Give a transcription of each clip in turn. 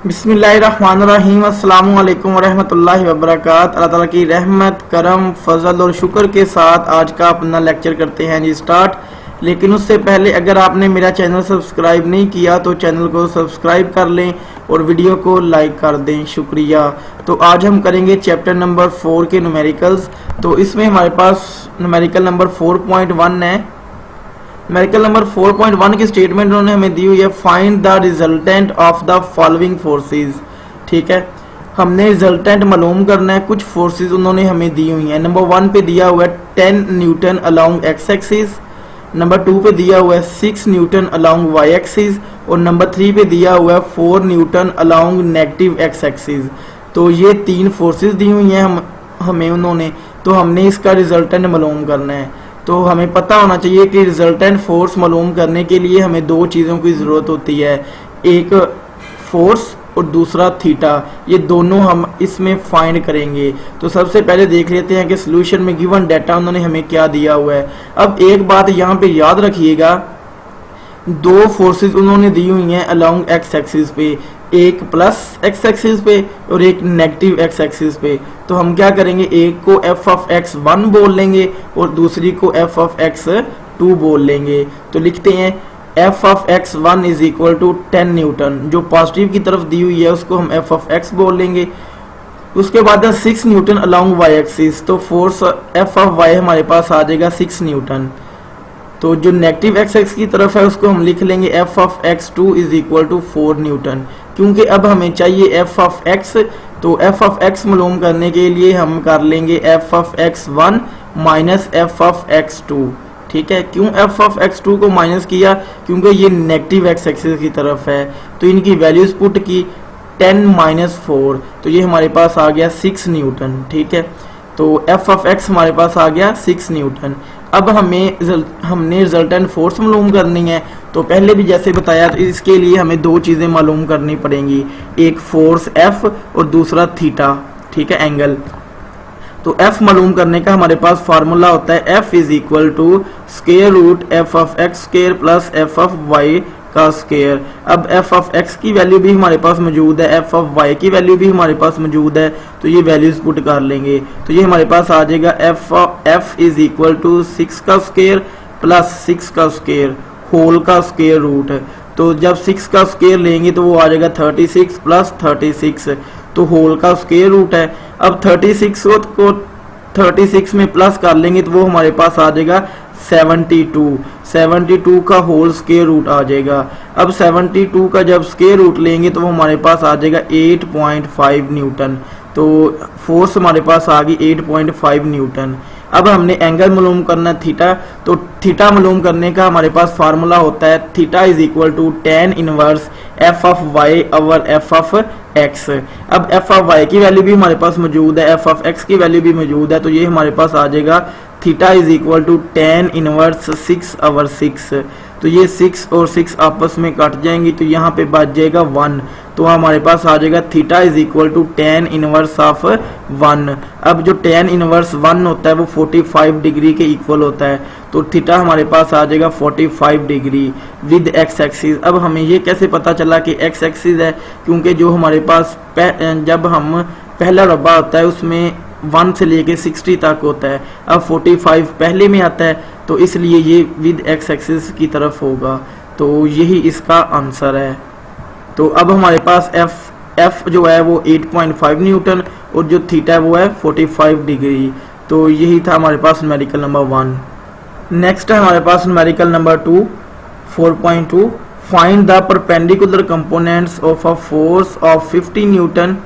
बिस्मिल्लाहिर्रहमानिर्रहीम अस्सलामु अलैकुम वरहमतुल्लाहि वबरकात। अल्लाह ताला की रहमत, करम, फजल और शुक्र के साथ आज का अपना लेक्चर करते हैं जी स्टार्ट। लेकिन उससे पहले अगर आपने मेरा चैनल सब्सक्राइब नहीं किया तो चैनल को सब्सक्राइब कर लें और वीडियो को लाइक कर दें, शुक्रिया। तो आज हम करेंगे चैप्टर नंबर 4 के न्यूमेरिकल्स। तो इसमें हमारे पास न्यूमेरिकल नंबर 4.1 है। न्यूमेरिकल नंबर 4.1 की स्टेटमेंट उन्होंने हमें दी हुई है, find the resultant of the following forces. ठीक है, हमने रिजल्टेंट मालूम करना है। कुछ फोर्सेस उन्होंने हमें दी हुई हैं। नंबर 1 पे दिया हुआ है 10 Newton along x axis, number 2 पे दिया हुआ है 6 न्यूटन अलोंग वाई एक्सिस और नंबर 3 पे दिया हुआ है 4 Newton along negative x axis. तो ये 3 फोर्सेस दी हुई हैं हमें उन्होंने, तो हमने इसका रिजल्टेंट मालूम करना है। तो हमें पता होना चाहिए कि रिजल्टेंट फोर्स मालूम करने के लिए हमें 2 चीज़ों की ज़रूरत होती है, एक फोर्स और दूसरा थीटा। ये दोनों हम इसमें फाइंड करेंगे। तो सबसे पहले देख लेते हैं कि सॉल्यूशन में गिवन डाटा उन्होंने हमें क्या दिया हुआ है। अब एक बात यहाँ पे याद रखिएगा, 2 फोर्सेस उन्होंने दी हुई हैं अलोंग एक्स एक्सिस पे, एक प्लस एक्स एक्सिस पे और एक नेगेटिव एक्स एक्सिस पे। तो हम क्या करेंगे, एक को एफ ऑफ एक्स 1 बोल लेंगे और दूसरी को एफ ऑफ एक्स 2 बोल लेंगे। तो लिखते हैं F of X 1 is equal to 10 newton. जो पॉजिटिव की तरफ दी हुई है उसको हम एफ ऑफ एक्स बोल लेंगे। उसके बाद है 6 न्यूटन अलोंग वाई एक्सिस, तो फोर्स एफ ऑफ वाई हमारे पास आ जाएगा 6 न्यूटन। तो जो नेगेटिव एक्स एक्स की तरफ है उसको हम लिख लेंगे F of X 2 is equal to 4 newton. क्योंकि अब हमें चाहिए एफ ऑफ एक्स, तो एफ ऑफ एक्स मालूम करने के लिए हम कर लेंगे F of X 1 minus F of X 2। ठीक है, क्यों एफ ऑफ एक्स 2 को माइनस किया, क्योंकि ये नेगेटिव एक्स एक्सिस की तरफ है। तो इनकी वैल्यूज पुट की 10 माइनस 4, तो ये हमारे पास आ गया 6 न्यूटन। ठीक है, तो एफ ऑफ एक्स हमारे पास आ गया 6 न्यूटन। अब हमने रिजल्टेंट फोर्स मालूम करनी है। तो पहले भी जैसे बताया, तो इसके लिए हमें 2 चीज़ें मालूम करनी पड़ेंगी, एक फोर्स एफ और दूसरा थीटा। ठीक है, एंगल। तो एफ मालूम करने का हमारे पास फार्मूला होता है F is equal to square root F of X square plus F of Y का स्क्वायर। अब एफ ऑफ एक्स की वैल्यू भी हमारे पास मौजूद है, एफ ऑफ वाई की वैल्यू भी हमारे पास मौजूद है, तो ये वैल्यूज पुट कर लेंगे। तो ये हमारे पास आ जाएगा एफ इज इक्वल टू 6 का स्क्वायर प्लस 6 का स्क्वायर होल का स्क्वायर रूट। तो जब 6 का स्क्वायर लेंगे तो वो आ जाएगा 36 प्लस 36, तो होल का स्क्वायर रूट है। अब 36 को 36 में प्लस कर लेंगे तो वो हमारे पास आ जाएगा 72 का होल स्क्वायर रूट आ जाएगा। अब 72 का जब स्क्वायर रूट लेंगे तो वो हमारे पास आ जाएगा 8.5 न्यूटन। तो फोर्स हमारे पास आ गई 8.5 न्यूटन। अब हमने एंगल मालूम करना है थीटा। तो थीटा मालूम करने का हमारे पास फार्मूला होता है theta is equal to tan inverse F of Y over F of X. अब एफ ऑफ वाई की वैल्यू भी हमारे पास मौजूद है, एफ ऑफ एक्स की वैल्यू भी मौजूद है, तो ये हमारे पास आ जाएगा theta is equal to tan inverse 6 over 6। तो ये 6 और 6 आपस में कट जाएंगी, तो यहाँ पे बच जाएगा 1। तो हमारे पास आ जाएगा theta is equal to tan inverse of 1। अब जो tan इनवर्स 1 होता है वो 45 डिग्री के इक्वल होता है, तो थीटा हमारे पास आ जाएगा 45 डिग्री विद एक्स एक्सिस। अब हमें ये कैसे पता चला कि एक्स एक्सिस है, क्योंकि जो हमारे पास जब हम पहला रब्बा होता है उसमें 1 से लेके 60 तक होता है, अब 45 पहले में आता है, तो इसलिए ये विद एक्स एक्सिस की तरफ होगा। तो यही इसका आंसर है। तो अब हमारे पास एफ जो है वो 8.5 न्यूटन और जो थीटा है वो है 45 डिग्री। तो यही था हमारे पास न्यूमेरिकल नंबर 1। नेक्स्ट है हमारे पास numerical number 2 4.2, find the perpendicular components of a force of 50 newton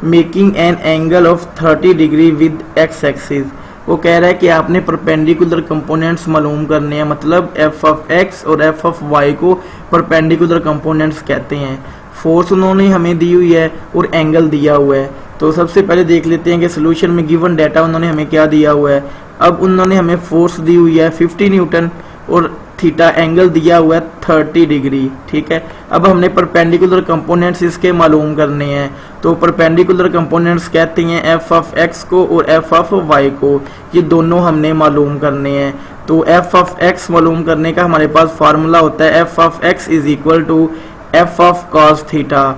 making an angle of 30 degree with X axis. वो कह रहा है कि आपने परपेंडिकुलर कंपोनेंट्स मालूम करने हैं, मतलब एफ ऑफ एक्स और एफ ऑफ वाई को परपेंडिकुलर कंपोनेंट्स कहते हैं। फोर्स उन्होंने हमें दी हुई है और एंगल दिया हुआ है। तो सबसे पहले देख लेते हैं कि सॉल्यूशन में गिवन डाटा उन्होंने हमें क्या दिया हुआ है। अब उन्होंने हमें फोर्स दी हुई है 50 न्यूटन और थीटा एंगल दिया हुआ है 30 डिग्री। ठीक है, अब हमने परपेंडिकुलर कंपोनेंट्स इसके मालूम करने हैं। तो परपेंडिकुलर कंपोनेंट्स कहते हैं एफ ऑफ एक्स को और एफ ऑफ वाई को, ये दोनों हमने मालूम करने हैं। तो एफ ऑफ एक्स मालूम करने का हमारे पास फार्मूला होता है F of X is equal to F of cos theta.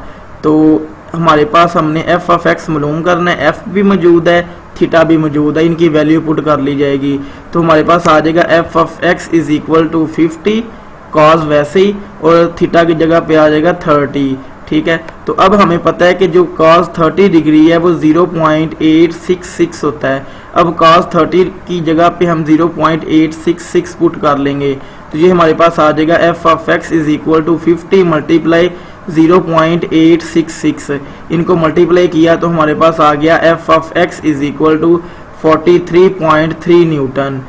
तो हमारे पास हमने एफ ऑफ एक्स मालूम करना है, एफ भी मौजूद है, थीटा भी मौजूद है, इनकी वैल्यू पुट कर ली जाएगी। तो हमारे पास आ जाएगा F of X is equal to 50 cos वैसे ही, और थीटा की जगह पे आ जाएगा 30। ठीक है, तो अब हमें पता है कि जो cos 30 डिग्री है वो 0.866 होता है। अब cos 30 की जगह पे हम 0.866 पुट कर लेंगे, तो ये हमारे पास आ जाएगा F of X is equal to 50 multiply 0.866। इनको मल्टीप्लाई किया तो हमारे पास आ गया F of X is equal to 43.3 newton.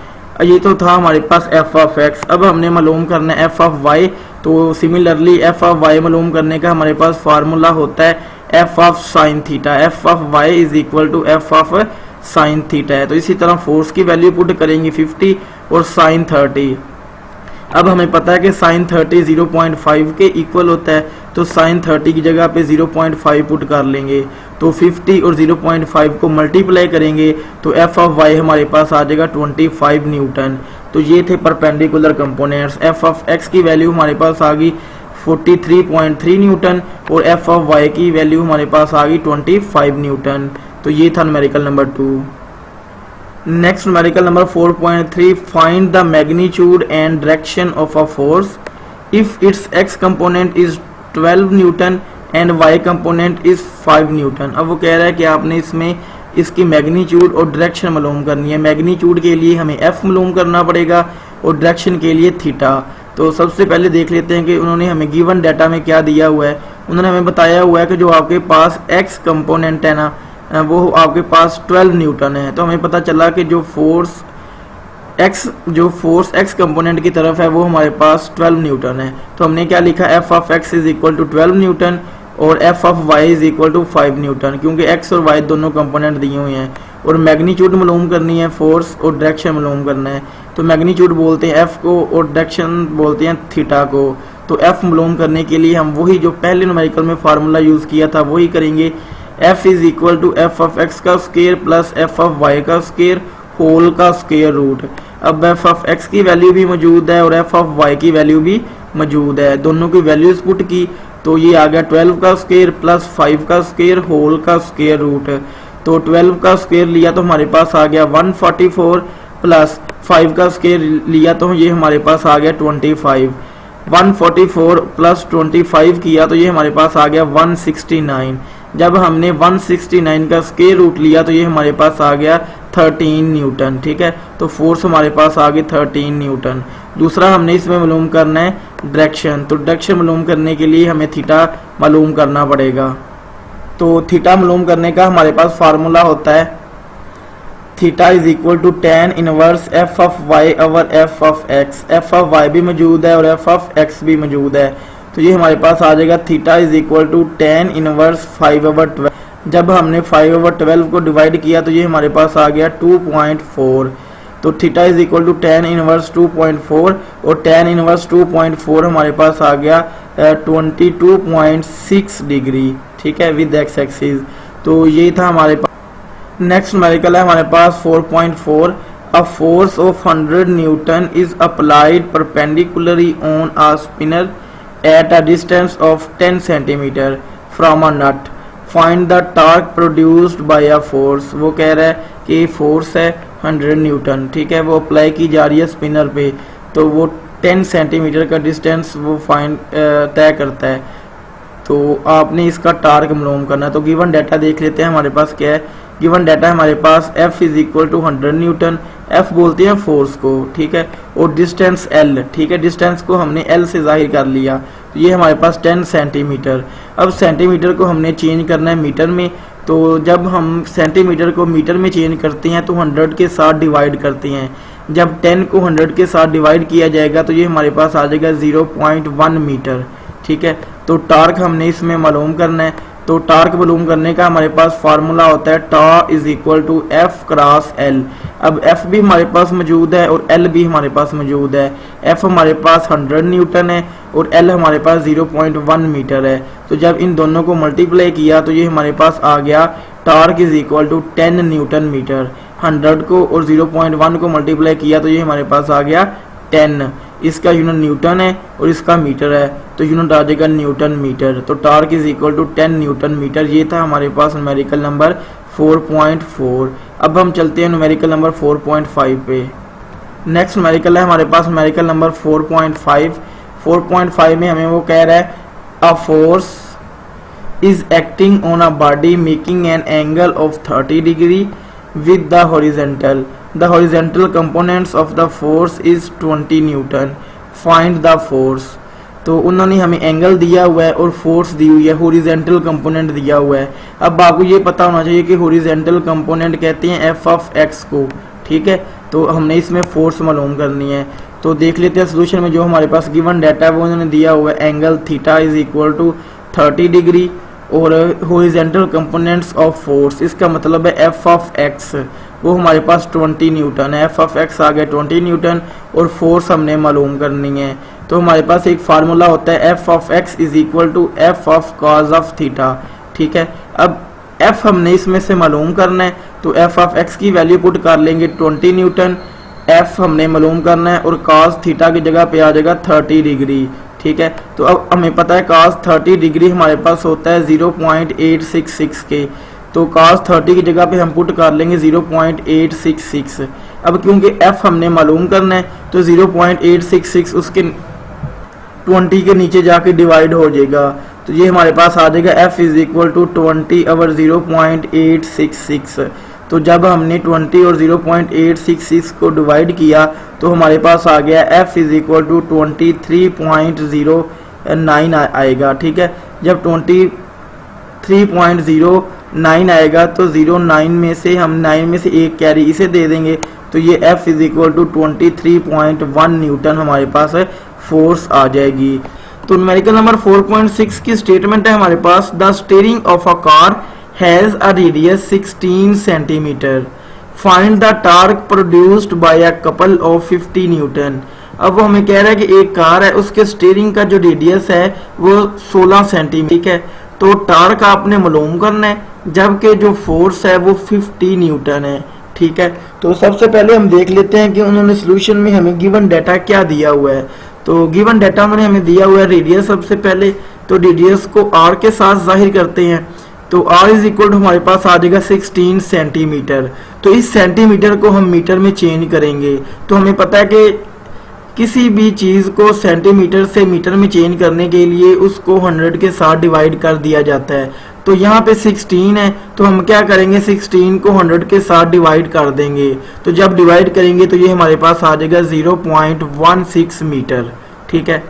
ये तो था हमारे पास एफ ऑफ एक्स। अब हमने मालूम करना है एफ ऑफ वाई। तो सिमिलरली एफ ऑफ वाई मालूम करने का हमारे पास फार्मूला होता है F of sine theta. F of Y is equal to F of sine theta है। तो इसी तरह फोर्स की वैल्यू पुट करेंगे 50 और साइन 30। अब हमें पता है कि साइन 30 0.5 के इक्वल होता है, तो साइन 30 की जगह पे 0.5 पुट कर लेंगे। तो 50 और 0.5 को मल्टीप्लाई करेंगे तो एफ ऑफ वाई हमारे पास आ जाएगा 25 न्यूटन। तो ये थे perpendicular components. F of X की वैल्यू हमारे पास आ गई 43.3 न्यूटन और एफ ऑफ वाई की वैल्यू हमारे पास आ गई 25 न्यूटन। तो ये था numerical number 2। Next numerical number 4.3, find the magnitude and direction of a force if its X component is 12 newton and Y component is 5 newton. अब वो कह रहा है कि आपने इसमें इसकी मैग्नीट्यूड और डायरेक्शन मालूम करनी है। मैग्नीट्यूड के लिए हमें एफ मालूम करना पड़ेगा और डायरेक्शन के लिए थीटा। तो सबसे पहले देख लेते हैं कि उन्होंने हमें गिवन डाटा में क्या दिया हुआ है। उन्होंने हमें बताया हुआ है कि जो आपके पास एक्स कंपोनेंट है ना, वो आपके पास 12 न्यूटन है। तो हमें पता चला कि जो फोर्स एक्स कंपोनेंट की तरफ है वो हमारे पास 12 न्यूटन है। तो हमने क्या लिखा, F of X is equal to 12 newton और F of Y is equal to 5 newton, क्योंकि एक्स और वाई दोनों कंपोनेंट दिए हुए हैं। और मैग्नीट्यूड मालूम करनी है, फोर्स और डायरेक्शन मालूम करना है। तो मैग्नीट्यूड बोलते हैं एफ को और डायरेक्शन बोलते हैं थीटा को। तो एफ मालूम करने के लिए हम वही जो पहले न्यूमेरिकल में फार्मूला यूज किया था वही करेंगे। F is equal to F of X का square plus F of Y का स्क्वायर होल का स्क्वायर रूट। अब एफ ऑफ एक्स की वैल्यू भी मौजूद है और एफ ऑफ वाई की वैल्यू भी मौजूद है, दोनों की वैल्यूज पुट की तो ये आ गया 12 का स्क्वायर प्लस 5 का स्क्वायर होल का स्क्वायर रूट। तो 12 का स्क्वायर लिया तो हमारे पास आ गया 144 प्लस 5 का स्क्वायर लिया तो ये हमारे पास आ गया 25। 144 प्लस 25 किया तो ये हमारे पास आ गया 169। जब हमने 169 का स्क्वायर रूट लिया तो ये हमारे पास आ गया 13 न्यूटन। ठीक है, तो फोर्स हमारे पास आ गई 13 न्यूटन। दूसरा हमने इसमें मालूम करना है डायरेक्शन। तो डायरेक्शन मालूम करने के लिए हमें थीटा मालूम करना पड़ेगा। तो थीटा मालूम करने का हमारे पास फार्मूला होता है theta is equal to tan inverse F of Y over F of X. F of Y भी मौजूद है और एफ ऑफ एक्स भी मौजूद है। तो ये हमारे पास आ जाएगा theta is equal to tan inverse 5/12। जब हमने 5/12 को डिवाइड किया तो ये हमारे पास आ गया 2.4। तो theta is equal to tan inverse 2.4 और tan इनवर्स 2.4 हमारे पास आ गया 22.6 डिग्री। ठीक है, विद एक्स एक्सिस। तो ये था हमारे पास। नेक्स्ट न्यूमेरिकल है हमारे पास 4.4, अ force of 100 Newton is applied perpendicularly on a spinner at a distance of 10 cm from a nut. Find the torque produced by a force। वो कह रहा है कि फोर्स है 100 न्यूटन। ठीक है, वो अप्लाई की जा रही है स्पिनर पे, तो वो 10 सेंटीमीटर का डिस्टेंस वो तय करता है। तो आपने इसका टार्क मालूम करना है। तो गिवन डाटा देख लेते हैं हमारे पास क्या है। गिवन डाटा हमारे पास f is equal to 100 newton. f बोलते हैं फोर्स को। ठीक है, और डिस्टेंस l। ठीक है, डिस्टेंस को हमने l से जाहिर कर लिया। तो ये हमारे पास 10 सेंटीमीटर। अब सेंटीमीटर को हमने चेंज करना है मीटर में। तो जब हम सेंटीमीटर को मीटर में चेंज करते हैं तो 100 के साथ डिवाइड करते हैं। जब 10 को 100 के साथ डिवाइड किया जाएगा तो ये हमारे पास आ जाएगा 0.1 मीटर। ठीक है, तो टार्क हमने इसमें मालूम करना है। तो टार्क मालूम करने का हमारे पास फार्मूला होता है tau is equal to F cross L. अब एफ भी हमारे पास मौजूद है और एल भी हमारे पास मौजूद है। एफ हमारे पास 100 न्यूटन है और एल हमारे पास 0.1 मीटर है। तो जब इन दोनों को मल्टीप्लाई किया तो ये हमारे पास आ गया torque is equal to 10 newton metre. 100 को और 0.1 को मल्टीप्लाई किया तो ये हमारे पास आ गया 10। इसका यूनिट न्यूटन है और इसका मीटर है, तो यूनिट आ जाएगा न्यूटन मीटर। तो torque is equal to 10 newton metre. ये था हमारे पास न्यूमेरिकल नंबर 4.4। अब हम चलते हैं न्यूमेरिकल नंबर 4.5 पे। नेक्स्ट न्यूमेरिकल है हमारे पास न्यूमेरिकल नंबर 4.5। 4.5 में हमें वो कह रहा है a force is acting on a body making an angle of 30 degree with the horizontal. The horizontal components of the force is 20 Newton. Find the force. तो उन्होंने हमें एंगल दिया हुआ है और फोर्स दी हुई है, हॉरिजॉन्टल कंपोनेंट दिया हुआ है। अब आपको ये पता होना चाहिए कि हॉरिजॉन्टल कंपोनेंट कहते हैं एफ ऑफ एक्स को, ठीक है। तो हमने इसमें फोर्स मालूम करनी है। तो देख लेते हैं सोल्यूशन में जो हमारे पास गिवन डाटा है वो उन्होंने दिया हुआ है angle theta is equal to 30 degree और हॉरिजॉन्टल कंपोनेंट्स ऑफ फोर्स, इसका मतलब है एफ ऑफ एक्स वो हमारे पास 20 न्यूटन है। एफ ऑफ एक्स आ गया 20 न्यूटन और फोर्स हमने मालूम करनी है। तो हमारे पास एक फार्मूला होता है F of X is equal to F of cos of theta, ठीक है। अब एफ हमने इसमें से मालूम करना है, तो एफ ऑफ एक्स की वैल्यू पुट कर लेंगे 20 न्यूटन, एफ हमने मालूम करना है और कॉस थीटा की जगह पे आ जाएगा 30 डिग्री, ठीक है। तो अब हमें पता है cos 30 डिग्री हमारे पास होता है 0.866 के, तो cos 30 की जगह पे हम पुट कर लेंगे 0.866। अब क्योंकि f हमने मालूम करना है तो 0.866 उसके 20 के नीचे जाके डिवाइड हो जाएगा, तो ये हमारे पास आ जाएगा f is equal to 20 over 0.866। तो जब हमने 20 और 0.866 को डिवाइड किया तो हमारे पास आ गया f इज इक्वल टू 23.09 आएगा, ठीक है। जब 23.09 आएगा तो 09 में से हम 9 में से एक कैरी इसे दे देंगे, तो ये f is equal to 23.1 newton हमारे पास फोर्स आ जाएगी। तो न्यूमेरिकल नंबर 4.6 की स्टेटमेंट है हमारे पास the steering of a car has a radius 16 centimeter. Find the torque produced by a couple of 50 Newton. अब वो हमें कह रहा है कि एक कार है उसके स्टीयरिंग का जो रेडियस है वो 16 सेंटीमीटर, ठीक है। तो टार्क आपने मालूम करना है, जबकि जो फोर्स है वो 50 न्यूटन है, ठीक है। तो सबसे पहले हम देख लेते हैं कि उन्होंने सोल्यूशन में हमें गिवन डाटा क्या दिया हुआ है। तो गिवन डाटा उन्होंने हमें दिया हुआ है रेडियस। सबसे पहले तो रेडियस को आर के साथ जाहिर करते हैं, तो r इज इक्वल टू हमारे पास आ जाएगा 16 सेंटीमीटर। तो इस सेंटीमीटर को हम मीटर में चेंज करेंगे, तो हमें पता है कि किसी भी चीज़ को सेंटीमीटर से मीटर में चेंज करने के लिए उसको 100 के साथ डिवाइड कर दिया जाता है। तो यहाँ पे 16 है तो हम क्या करेंगे 16 को 100 के साथ डिवाइड कर देंगे, तो जब डिवाइड करेंगे तो ये हमारे पास आ जाएगा 0.16 मीटर, ठीक है।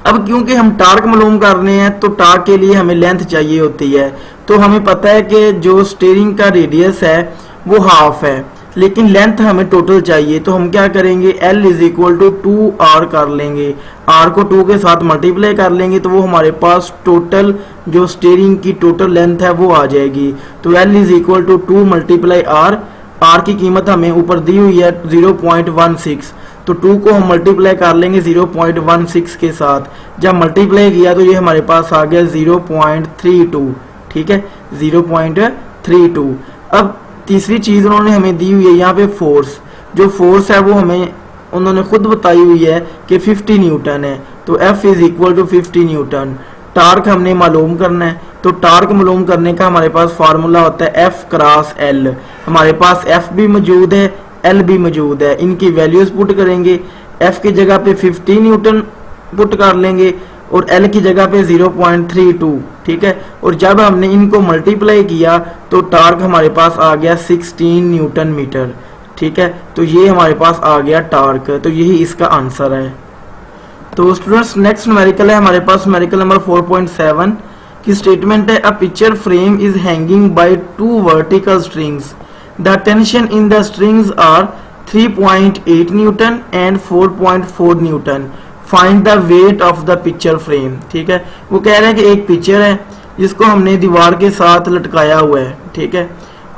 अब क्योंकि हम टार्क मालूम कर रहे हैं तो टार्क के लिए हमें लेंथ चाहिए होती है, तो हमें पता है कि जो स्टीयरिंग का रेडियस है वो हाफ है, लेकिन लेंथ हमें टोटल चाहिए। तो हम क्या करेंगे L is equal to 2R कर लेंगे, R को 2 के साथ मल्टीप्लाई कर लेंगे तो वो हमारे पास टोटल जो स्टीयरिंग की टोटल लेंथ है वो आ जाएगी। तो L is equal to 2 multiply R, R की कीमत हमें ऊपर दी हुई है 0.16, तो 2 को हम मल्टीप्लाई कर लेंगे 0.16 के साथ। जब मल्टीप्लाई किया तो ये हमारे पास आ गया 0.32, ठीक है, 0.32। अब तीसरी चीज़ उन्होंने हमें दी हुई है यहाँ पे फोर्स। जो फोर्स है वो हमें उन्होंने खुद बताई हुई है कि 50 न्यूटन है, तो F is equal to 50 newton. Torque हमने मालूम करना है, तो टार्क मालूम करने का हमारे पास फार्मूला होता है F क्रॉस L। हमारे पास F भी मौजूद है, L भी मौजूद है, इनकी वैल्यूज पुट करेंगे। F की जगह पे 50 न्यूटन पुट कर लेंगे और L की जगह पे 0.32, ठीक है। और जब हमने इनको मल्टीप्लाई किया तो टार्क हमारे पास आ गया 16 न्यूटन मीटर, ठीक है। तो ये हमारे पास आ गया टार्क, तो यही इसका आंसर है। तो स्टूडेंट्स नेक्स्ट न्यूमेरिकल है हमारे पास न्यूमेरिकल नंबर 4.7 की स्टेटमेंट है a picture frame is hanging by 2 vertical strings. The tension in the strings are 3.8 Newton and 4.4 Newton. Find the weight of the picture frame, ठीक है। वो कह रहे हैं कि एक पिक्चर है जिसको हमने दीवार के साथ लटकाया हुआ है, ठीक है।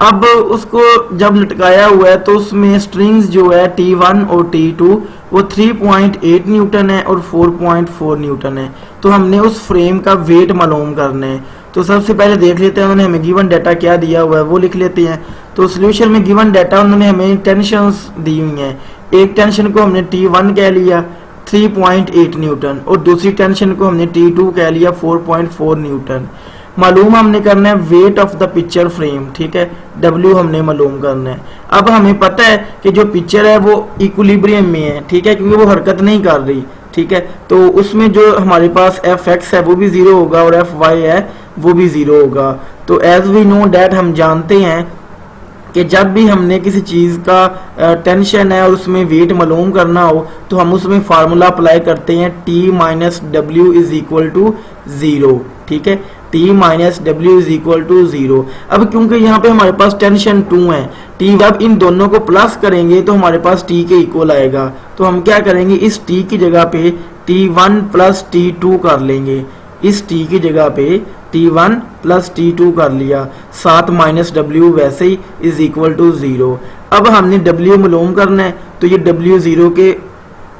अब उसको जब लटकाया हुआ है तो उसमें स्ट्रिंग्स जो है T1 और T2 वो 3.8 न्यूटन है और 4.4 न्यूटन है। तो हमने उस फ्रेम का वेट मालूम करना है। तो सबसे पहले देख लेते हैं उन्होंने हमें गिवन डाटा क्या दिया हुआ है वो लिख लेते हैं। तो सोल्यूशन में गिवन डाटा उन्होंने हमें टेंशंस दी हुई हैं। एक टेंशन को हमने T1 कह लिया, 3.8 न्यूटन और दूसरी टेंशन को हमने T2 कह लिया 4.4 न्यूटन। मालूम हमने करना है weight of the picture frame, ठीक है, W हमने मालूम करना है। अब हमें पता है कि जो पिक्चर है वो इक्विलिब्रियम में है, ठीक है, क्योंकि वो हरकत नहीं कर रही, ठीक है, तो उसमें जो हमारे पास Fx है वो भी 0 होगा और Fy है वो भी 0 होगा। तो एज वी नो डैट, हम जानते हैं कि जब भी हमने किसी चीज़ का टेंशन है और उसमें वेट मालूम करना हो तो हम उसमें फार्मूला अप्लाई करते हैं T minus W is equal to 0, ठीक है, T minus W is equal to 0। अब क्योंकि यहाँ पे हमारे पास टेंशन 2 है, T, जब इन दोनों को प्लस करेंगे तो हमारे पास T के इक्वल आएगा, तो हम क्या करेंगे, इस T की जगह पे T1 प्लस T2 कर लेंगे, इस T की जगह पे T1 प्लस T2 कर लिया, 7 माइनस डब्ल्यू वैसे ही इज इक्वल टू 0। अब हमने W मालूम करना है तो ये W 0 के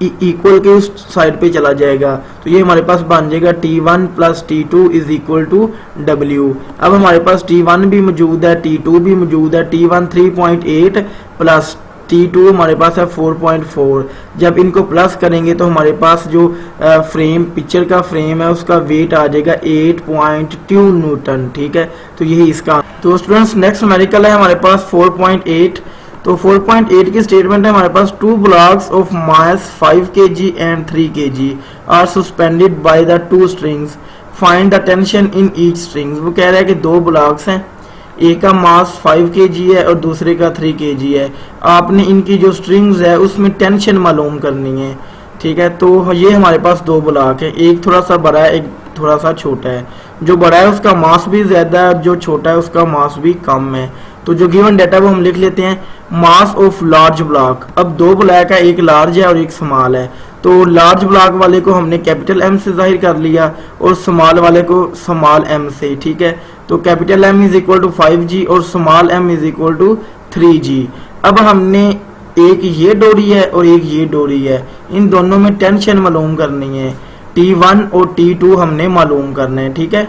इक्वल के उस साइड पे चला जाएगा, तो ये हमारे पास बन जाएगा T1 plus T2 is equal to W। अब हमारे पास T1 भी मौजूद है, T2 भी मौजूद है, T1 3.8 प्लस T2 हमारे पास है 4.4। जब इनको प्लस करेंगे तो हमारे पास जो फ्रेम, पिक्चर का फ्रेम है उसका वेट आ जाएगा 8.2 न्यूटन, ठीक है, तो यही इसका। तो स्टूडेंट्स नेक्स्ट न्यूमेरिकल है हमारे पास 4.8। तो 4.8 की स्टेटमेंट है हमारे पास 2 blocks of mass 5 kg and 3 kg are suspended by the 2 strings, find the tension in each strings। वो कह रहा है कि 2 ब्लॉक्स हैं, एक का मास 5 kg है और दूसरे का 3 kg है, आपने इनकी जो स्ट्रिंग्स है उसमें टेंशन मालूम करनी है, ठीक है। तो ये हमारे पास 2 ब्लॉक है, एक थोड़ा सा बड़ा है, एक थोड़ा सा छोटा है। जो बड़ा है उसका मास भी ज्यादा है, जो छोटा है उसका मास भी कम है। तो जो गिवन डाटा वो हम लिख लेते हैं, मास ऑफ लार्ज ब्लॉक। अब 2 ब्लॉक है, एक लार्ज है और एक स्मॉल है, तो लार्ज ब्लॉक वाले को हमने कैपिटल M से जाहिर कर लिया और स्मॉल वाले को स्मॉल m से, ठीक है। तो capital M is equal to 5G और small m is equal to 3G। अब हमने एक ये डोरी है और एक ये डोरी है, इन दोनों में टेंशन मालूम करनी है, T1 और T2 हमने मालूम करना है, ठीक है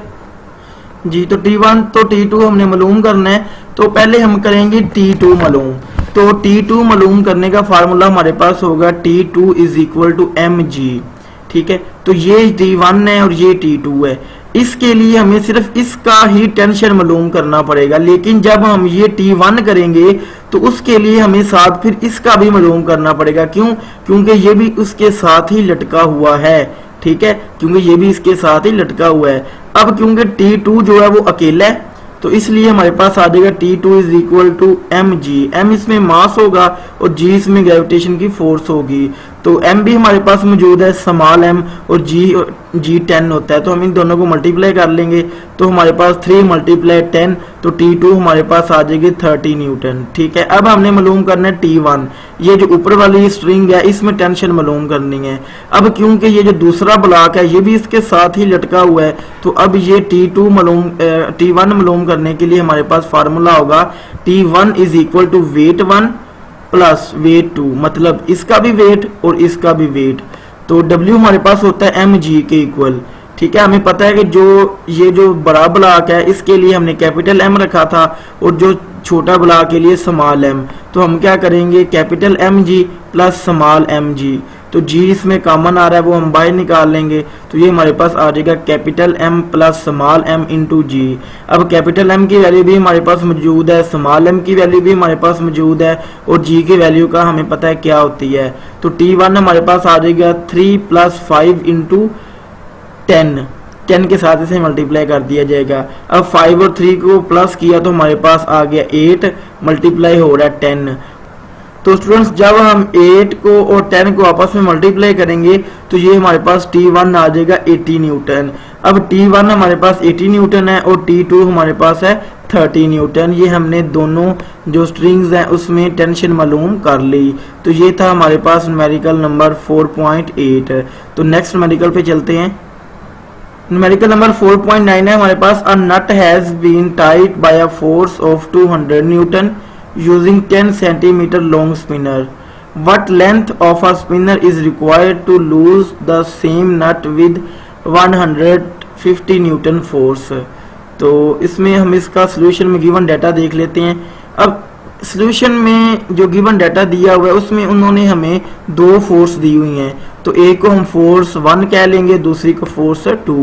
जी। तो T1 तो T2 हमने मालूम करना है, तो पहले हम करेंगे T2 मालूम। तो T2 मालूम करने का फार्मूला हमारे पास होगा T2 is equal to mg, ठीक है। तो ये T1 है और ये T2 है, इसके लिए हमें सिर्फ इसका ही टेंशन मालूम करना पड़ेगा, लेकिन जब हम ये T1 करेंगे तो उसके लिए हमें साथ फिर इसका भी मालूम करना पड़ेगा। क्यों? क्योंकि ये भी उसके साथ ही लटका हुआ है, ठीक है, क्योंकि ये भी इसके साथ ही लटका हुआ है। अब क्योंकि T2 जो है वो अकेला है तो इसलिए हमारे पास आ जाएगा T2 is equal to mg। m इसमें मास होगा और g इसमें ग्रेविटेशन की फोर्स होगी, तो m भी हमारे पास मौजूद है, स्मॉल m, और g 10 होता है, तो हम इन दोनों को मल्टीप्लाई कर लेंगे तो हमारे पास 3 मल्टीप्लाई 10, तो T2 हमारे पास आ जाएगी 30 न्यूटन, ठीक है। अब हमने मालूम करना है T1, ये जो ऊपर वाली स्ट्रिंग है इसमें टेंशन मालूम करनी है। अब क्योंकि ये जो दूसरा ब्लॉक है ये भी इसके साथ ही लटका हुआ है, तो अब ये T1 मालूम करने के लिए हमारे पास फार्मूला होगा T1 is equal to weight 1 plus weight 2, मतलब इसका भी वेट और इसका भी वेट। तो W हमारे पास होता है mg के इक्वल, ठीक है। हमें पता है कि ये जो बड़ा ब्लॉक है इसके लिए हमने कैपिटल M रखा था और जो छोटा ब्लॉक के लिए स्मॉल m, तो हम क्या करेंगे, capital mg plus small mg, तो g इसमें कॉमन आ रहा है वो हम बाहर निकाल लेंगे, तो ये हमारे पास आ जाएगा capital M plus small m into g. अब कैपिटल M की वैल्यू भी हमारे पास मौजूद है, स्मॉल m की वैल्यू भी हमारे पास मौजूद है और g की वैल्यू का हमें पता है क्या होती है। तो T1 हमारे पास आ जाएगा 3 प्लस 5 इंटू 10 के साथ इसे मल्टीप्लाई कर दिया जाएगा। अब 5 और 3 को प्लस किया तो हमारे पास आ गया 8 मल्टीप्लाई हो रहा है 10। तो स्टूडेंट्स जब हम 8 को और 10 को आपस में मल्टीप्लाई करेंगे तो ये हमारे पास T1 आ जाएगा 80 न्यूटन। अब T1 हमारे पास 80 न्यूटन है और T2 हमारे पास है 30 न्यूटन। ये हमने दोनों जो स्ट्रिंग्स हैं उसमें टेंशन मालूम कर ली। तो ये था हमारे पास न्यूमेरिकल नंबर 4.8। तो नेक्स्ट न्यूमेरिकल पे चलते हैं। न्यूमेरिकल नंबर 4.9 है हमारे पास, a nut has been tied by a force of 200 newton using 10 centimeter long spinner. What length of a spinner is required to lose the same nut with 150 Newton force? तो इसमें हम इसका solution में given data देख लेते हैं। अब solution में जो गिवन डाटा दिया हुआ है उसमें उन्होंने हमें 2 फोर्स दी हुई हैं, तो ए को हम फोर्स 1 कह लेंगे, दूसरी को फोर्स 2,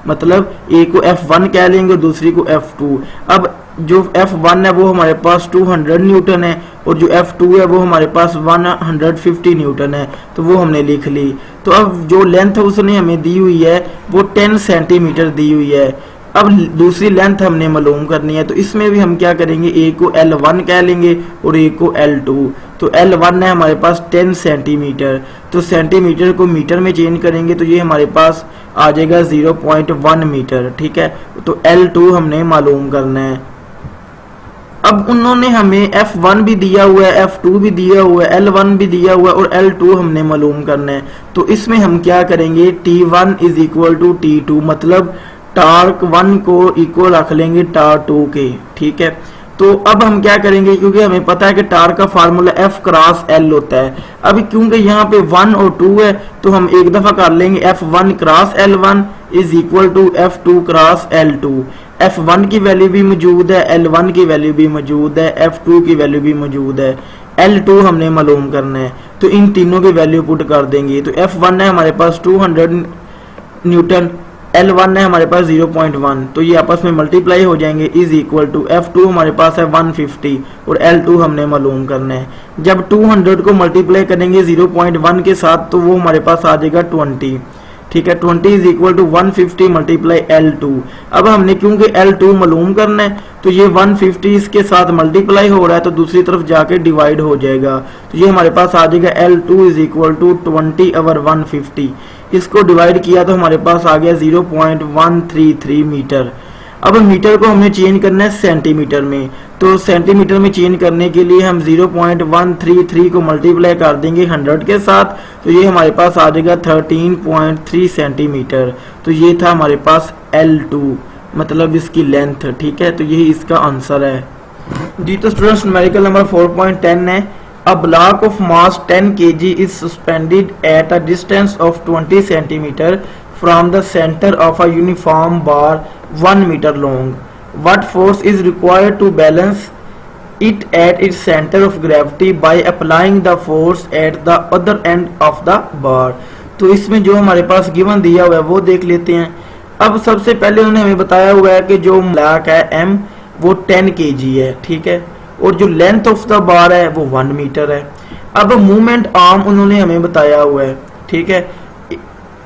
मतलब ए को F1 कह लेंगे और दूसरी को F2। अब जो F1 है वो हमारे पास 200 न्यूटन है और जो F2 है वो हमारे पास 150 न्यूटन है, तो वो हमने लिख ली। तो अब जो लेंथ उसने हमें दी हुई है वो 10 सेंटीमीटर दी हुई है। अब दूसरी लेंथ हमने मालूम करनी है, तो इसमें भी हम क्या करेंगे, ए को L1 कह लेंगे और ए को L2। तो L1 है हमारे पास 10 सेंटीमीटर, तो सेंटीमीटर को मीटर में चेंज करेंगे तो ये हमारे पास आ जाएगा 0.1 मीटर। ठीक है, तो L2 हमने मालूम करना है। अब उन्होंने हमें F1 भी दिया हुआ है, F2 भी दिया हुआ है, L1 भी दिया हुआ है और L2 हमने मालूम करना है। तो इसमें हम क्या करेंगे, T1 is equal to T2, मतलब टार्क 1 को इक्वल रख लेंगे टार्क 2 के। ठीक है, तो अब हम क्या करेंगे, क्योंकि हमें पता है कि टार्क का फार्मूला F क्रॉस L होता है। अब क्योंकि यहाँ पे 1 और 2 है तो हम एक दफा कर लेंगे, F1 cross L1 is equal to F2 cross L2। F1 की वैल्यू भी मौजूद है, L1 की वैल्यू भी मौजूद है, F2 की वैल्यू भी मौजूद है, L2 हमने मालूम करना है। तो इन तीनों की वैल्यू पुट कर देंगे। तो F1 है हमारे पास 200 न्यूटन, L1 है हमारे पास 0.1, तो ये आपस में मल्टीप्लाई हो जाएंगे, इज इक्वल टू F2 हमारे पास है 150 और L2 हमने मालूम करना है। जब 200 को मल्टीप्लाई करेंगे 0.1 के साथ तो वो हमारे पास आ जाएगा 20। ठीक है, 20 is equal to 150 multiply L2। अब हमने क्योंकि L2 मालूम करना है तो ये 150 इसके साथ मल्टीप्लाई हो रहा है तो दूसरी तरफ जाके डिवाइड हो जाएगा, तो ये हमारे पास आ जाएगा L2 is equal to 20 over 150। इसको डिवाइड किया तो हमारे पास आ गया 0.133 मीटर। अब मीटर को हमने चेंज करना है सेंटीमीटर में, तो सेंटीमीटर में चेंज करने के लिए हम 0.133 को मल्टीप्लाई कर देंगे 100 के साथ, तो ये हमारे पास आ जाएगा 13.3 सेंटीमीटर। तो ये था हमारे पास L2, मतलब इसकी लेंथ। ठीक है, तो यही इसका आंसर है जी। तो स्टूडेंट्स न्यूमेरिकल नंबर 4.10 है, A block of mass 10 kg is suspended at a distance of 20 cm from the center of a uniform bar 1 meter long. What force is required to balance it at its center of gravity by applying the force at the other end of the bar? तो इसमें जो हमारे पास given दिया हुआ है वो देख लेते हैं। अब सबसे पहले उन्होंने हमें बताया हुआ है कि जो ब्लॉक है M वो 10 kg है। ठीक है, और जो लेंथ ऑफ द बार है वो 1 मीटर है। अब मूवमेंट आर्म उन्होंने हमें बताया हुआ है। ठीक है,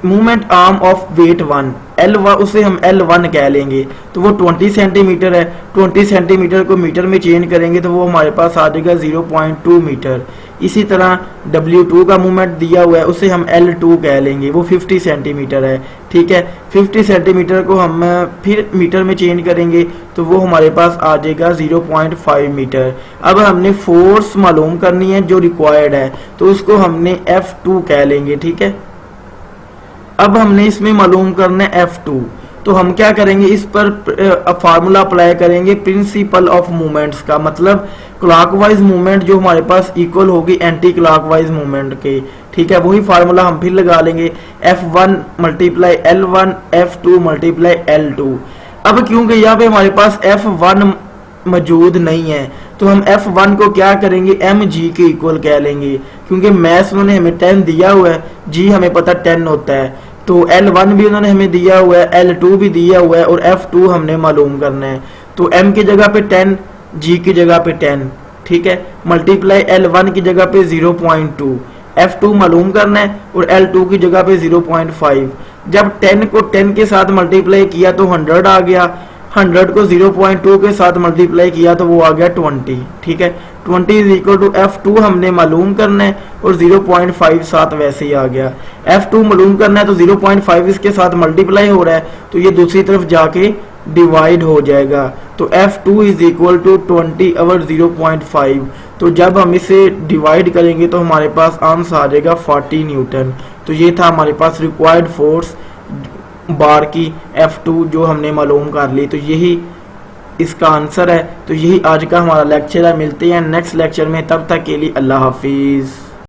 movement arm of weight 1 L1, उसे हम L1 कह लेंगे, तो वो 20 सेंटीमीटर है। 20 सेंटीमीटर को मीटर में चेंज करेंगे तो वो हमारे पास आ जाएगा 0.2 मीटर। इसी तरह W2 का मूवमेंट दिया हुआ है, उसे हम L2 कह लेंगे, वो 50 सेंटीमीटर है। ठीक है, 50 सेंटीमीटर को हम फिर मीटर में चेंज करेंगे तो वो हमारे पास आ जाएगा 0.5 मीटर। अब हमने फोर्स मालूम करनी है जो रिक्वायर्ड है, तो उसको हमने F2 कह लेंगे। ठीक है, अब हमने इसमें मालूम करना है F2, तो हम क्या करेंगे, इस पर फार्मूला अप्लाई करेंगे प्रिंसिपल ऑफ मूवमेंट्स का, मतलब क्लॉकवाइज मूवमेंट जो हमारे पास इक्वल होगी एंटी क्लॉकवाइज मूवमेंट के। ठीक है, वही फार्मूला हम फिर लगा लेंगे, F1 multiply L1, F2 multiply L2। अब क्योंकि यहाँ पे हमारे पास F1 मौजूद नहीं है तो हम F1 को क्या करेंगे, mg के इक्वल कह लेंगे, क्योंकि मैथ्स उन्होंने हमें 10 दिया हुआ है, g हमें पता 10 होता है, तो L1 भी उन्होंने हमें दिया हुआ है, L2 भी दिया हुआ है और F2 हमने मालूम करना है। तो m की जगह पे 10, g की जगह पे 10। ठीक है, मल्टीप्लाई L1 की जगह पे 0.2, F2 मालूम करना है और L2 की जगह पे 0.5। जब 10 को 10 के साथ मल्टीप्लाई किया तो 100 आ गया, 100 को 0.2 के साथ मल्टीप्लाई किया तो वो आ गया 20। ठीक है, 20 इज इक्वल टू F2 हमने मालूम करना है और 0.5 साथ वैसे ही आ गया। F2 मालूम करना है तो 0.5 इसके साथ मल्टीप्लाई हो रहा है तो ये दूसरी तरफ जाके डिवाइड हो जाएगा, तो F2 is equal to 20 over 0.5। तो जब हम इसे डिवाइड करेंगे तो हमारे पास आंसर आ जाएगा 40 न्यूटन। तो ये था हमारे पास रिक्वायर्ड फोर्स बार की F2 जो हमने मालूम कर ली, तो यही इसका आंसर है। तो यही आज का हमारा लेक्चर है, मिलते हैं नेक्स्ट लेक्चर में, तब तक के लिए अल्लाह हाफिज़।